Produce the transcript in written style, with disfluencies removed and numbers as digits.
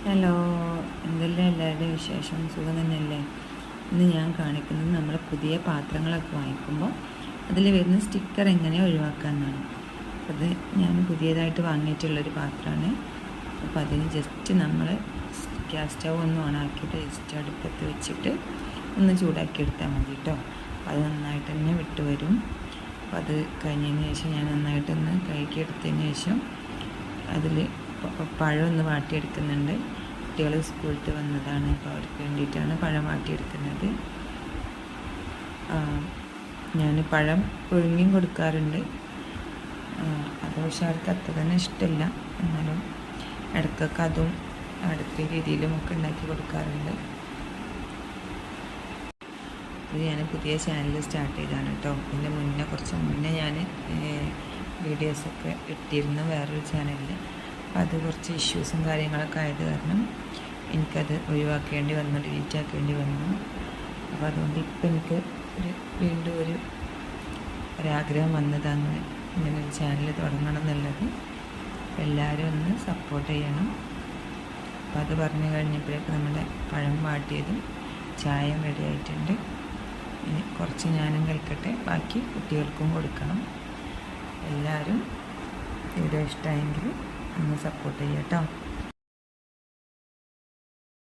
Hello, എന്തെല്ലാം എല്ലാവരുടെയും വിശേഷം? സുഖം തന്നെയല്ലേ? ഇന്ന് ഞാൻ കാണിക്കുന്നത് നമ്മൾ പുതിയ പാത്രങ്ങളൊക്കെ വാങ്ങിക്കുമ്പോൾ അതിൽ വരുന്ന സ്റ്റിക്കർ എങ്ങനെ ഒഴിവാക്കാമെന്നാണ്. അത് ഞാൻ പുതിയതായിട്ട് വാങ്ങിയിട്ടുള്ളൊരു പാത്രമാണ്. അപ്പോൾ അതിന് ജസ്റ്റ് നമ്മൾ ഗ്യാസ് സ്റ്റവ് ഒന്ന് ഓണാക്കിയിട്ട് ജസ്റ്റ് അടുപ്പത്ത് വെച്ചിട്ട് ഒന്ന് ചൂടാക്കി എടുത്താൽ മതി കേട്ടോ. അത് നന്നായിട്ട് തന്നെ വിട്ട് വരും. അപ്പോൾ അത് കഴിഞ്ഞതിന് ശേഷം ഞാൻ നന്നായിട്ടൊന്ന് കഴുകിയെടുത്തതിന് ശേഷം അതിൽ പഴം ഒന്ന് വാട്ടിയെടുക്കുന്നുണ്ട്. കുട്ടികൾ സ്കൂളിൽ വന്നതാണ്, അപ്പോൾ അവർക്ക് വേണ്ടിയിട്ടാണ് പഴം വാട്ടിയെടുക്കുന്നത്. ഞാൻ പഴം പുഴുങ്ങിയും കൊടുക്കാറുണ്ട്. അത് പക്ഷേ അവർക്ക് അത്ര തന്നെ ഇഷ്ടമില്ല. എന്നാലും ഇടയ്ക്കൊക്കെ അതും അടുത്ത രീതിയിലും ഒക്കെ ഉണ്ടാക്കി കൊടുക്കാറുണ്ട്. ഇത് ഞാൻ പുതിയ ചാനൽ സ്റ്റാർട്ട് ചെയ്തതാണ് കേട്ടോ. ഇതിൻ്റെ കുറച്ച് മുന്നേ ഞാൻ വീഡിയോസൊക്കെ ഇട്ടിരുന്നു വേറൊരു ചാനലിൽ. അപ്പോൾ അത് കുറച്ച് ഇഷ്യൂസും കാര്യങ്ങളൊക്കെ ആയത് കാരണം എനിക്കത് ഒഴിവാക്കേണ്ടി വന്നു, ഡിലീറ്റ് ആക്കേണ്ടി വന്നു. അപ്പോൾ അതുകൊണ്ട് ഇപ്പം എനിക്ക് വീണ്ടും ഒരാഗ്രഹം വന്നതാണ് ഇങ്ങനൊരു ചാനൽ തുടങ്ങണം എന്നുള്ളത്. എല്ലാവരും ഒന്ന് സപ്പോർട്ട് ചെയ്യണം. അപ്പോൾ അത് പറഞ്ഞു കഴിഞ്ഞപ്പോഴേക്ക് നമ്മുടെ പഴം വാട്ടിയതും ചായയും റെഡി ആയിട്ടുണ്ട്. ഇനി കുറച്ച് ഞാനും കഴിക്കട്ടെ, ബാക്കി കുട്ടികൾക്കും കൊടുക്കണം. എല്ലാവരും വീഡിയോ ഇഷ്ടമായെങ്കിൽ ഒന്ന് സപ്പോർട്ട് ചെയ്യാം കേട്ടോ.